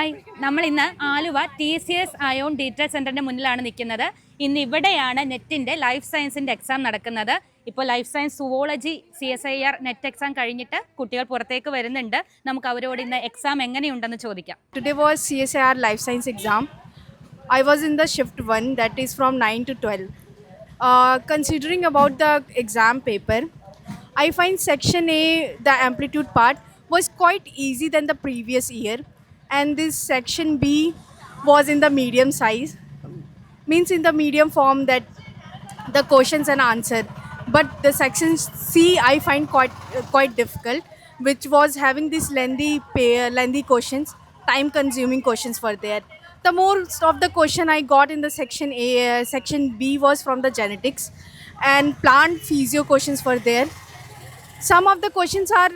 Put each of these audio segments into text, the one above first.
Hi, നമ്മൾ ഇന്ന് Aluva TCS ion detail സെന്ററിന്റെ മുന്നിലാണ് നിൽക്കുന്നത്. ഇന്ന് ഇവിടെയാണ് നെറ്റിന്റെ ലൈഫ് സയൻസിന്റെ എക്സാം നടക്കുന്നത്. ഇപ്പോൾ life science zoology CSIR net exam കഴിഞ്ഞിട്ട് കുട്ടികൾ പുറത്തേക്ക് വരുന്നുണ്ട്. നമുക്ക് അവരോട് ഇന്ന് എക്സാം എങ്ങനെയുണ്ടെന്ന് ചോദിക്കാം. Today was CSIR Life Science exam. I was in the shift 1, that is from 9 to 12. Considering about the exam paper, I find section A, the amplitude part, was quite easy than the previous year. And this section B was in the medium size, means in the medium form that the questions and answer. But the section C I find quite difficult, which was having this lengthy questions, time consuming questions were there. The most of the question I got in the section A, section B was from the genetics, and plant physio questions were there. Some of the questions are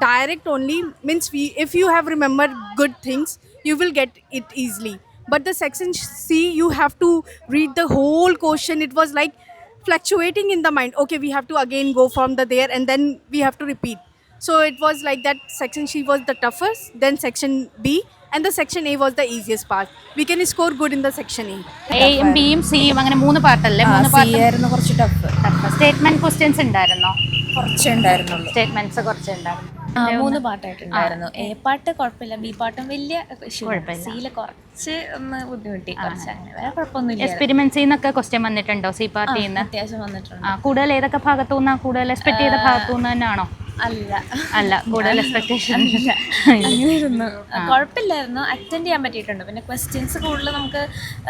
direct only, means if you have remembered good things, you will get it easily. But the section C, you have to read the whole question. It was like fluctuating in the mind. Okay, we have to again go from the there and then we have to repeat. So it was like that. Section C was the toughest, then section B, and the section A was the easiest part. We can score good in the section A. എയും ബിയും സിയും അങ്ങനെ മൂന്ന് പാർട്ടല്ലേ? കുറച്ച് tough. Statement questions ഉണ്ടായിരുന്നോ? കുറച്ചുണ്ടായിരുന്നുള്ളൂ. Statements കുറച്ചുണ്ടായിരുന്നു. 3 പാട്ടായിട്ടുണ്ടായിരുന്നു. A പാട്ട് കുഴപ്പമില്ല, B പാട്ടും വലിയ കുഴപ്പമില്ല, സിയില് കുറച്ച് ഒന്ന് ബുദ്ധിമുട്ടി, കുറച്ച് അങ്ങനെ വേറെ കുഴപ്പമൊന്നുമില്ല. എക്സ്പെരിമെന്റ്സിൽ നിന്നൊക്കെ ക്വസ്റ്റ്യൻ വന്നിട്ടുണ്ടോ? സി പാർട്ടിയിൽ നിന്ന് അത്യാവശ്യം വന്നിട്ടുണ്ട്. കൂടുതൽ ഏതൊക്കെ ഭാഗത്തുനിന്നാ? കൂടുതൽ എക്സ്പെക്ട് ചെയ്ത ഭാഗത്തുനിന്ന് തന്നെയാണോ? അല്ല, കൂടുതൽ എക്സ്പെക്ടേഷൻ അങ്ങനെയായിരുന്നു. കുഴപ്പമില്ലായിരുന്നു, അറ്റൻഡ് ചെയ്യാൻ പറ്റിയിട്ടുണ്ട്. പിന്നെ ക്വസ്റ്റ്യൻസ് കൂടുതൽ നമുക്ക്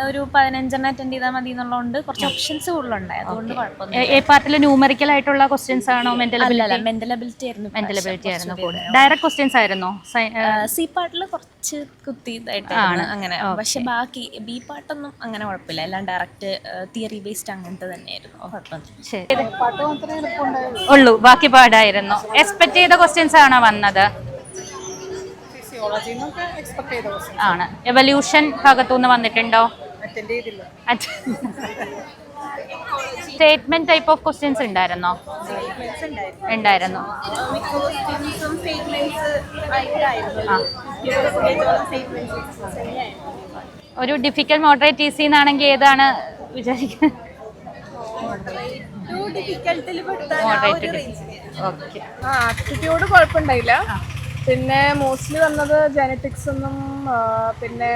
ഒരു 15 അറ്റൻഡ് ചെയ്താൽ മതി എന്നുള്ളതുകൊണ്ട് കുറച്ച് ഓപ്ഷൻസ് കൂടുതലുണ്ടായി, അതുകൊണ്ട് കുഴപ്പമൊന്നും. എ പാർട്ടിൽ ന്യൂമറിക്കൽ ആയിട്ടുള്ള ക്വസ്റ്റ്യൻസ് ആണോ? മെന്റൽ മെന്റലബിലിറ്റി ആയിരുന്നു. ഡയറക്റ്റ് ക്വസ്റ്റ്യൻസ് ആയിരുന്നോ? സി പാർട്ടിൽ കുറച്ച് കുത്തിയതായിട്ടാണ് അങ്ങനെ. പക്ഷെ ബാക്കി ബി പാട്ടൊന്നും അങ്ങനെ കുഴപ്പമില്ല, എല്ലാം ഡയറക്റ്റ് തിയറി ബേസ്ഡ് അങ്ങനത്തെ തന്നെയായിരുന്നു. കുഴപ്പമൊന്നും. ശരി ഉള്ളൂ, ബാക്കി പാടായിരുന്നു. എക്സ്പെക്ട് ചെയ്ത ക്വസ്റ്റ്യൻസ് ആണോ വന്നത്? ആണ്. എവല്യൂഷൻ ഭാഗത്തുനിന്ന് വന്നിട്ടുണ്ടോ? സ്റ്റേറ്റ്മെന്റ് ടൈപ്പ് ഓഫ് ക്വസ്റ്റ്യൻസ് ഉണ്ടായിരുന്നോ? ഉണ്ടായിരുന്നു. ഒരു ഡിഫിക്കൽട്ട് മോഡറേറ്റ് ഈസി എന്നാണെങ്കിൽ ഏതാണ് വിചാരിക്കുന്നത്? ആപ്റ്റിറ്റ്യൂഡ് കുഴപ്പമുണ്ടായില്ല. പിന്നെ മോസ്റ്റ്ലി വന്നത് ജനറ്റിക്സ് എന്നും പിന്നെ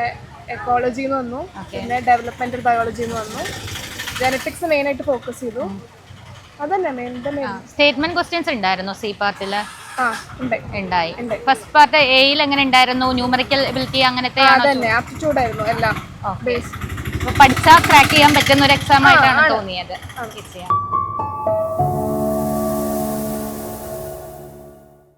എക്കോളജിന്ന് വന്നു, പിന്നെ ഡെവലപ്മെന്റൽ ബയോളജിന്ന് വന്നു. ജനറ്റിക്സ് മെയിൻ ആയിട്ട് ഫോക്കസ് ചെയ്തു. അതന്നെ മെയിൻ. സ്റ്റേറ്റ്മെന്റ് ക്വസ്റ്റ്യൻസ് ഉണ്ടായിരുന്നു സി പാർട്ടില്? ഉണ്ടായി. ഫസ്റ്റ് പാർട്ട് എയിൽ എങ്ങനെ ഉണ്ടായിരുന്നു? ന്യൂമറിക്കൽ എബിലിറ്റി അങ്ങനത്തെ ആപ്റ്റിറ്റ്യൂഡ് ആയിരുന്നു എല്ലാം. പഠിച്ചാൽ ക്രാക്ക് ചെയ്യാൻ പറ്റുന്ന ഒരു എക്സാം ആയിട്ടാണ് തോന്നിയത്?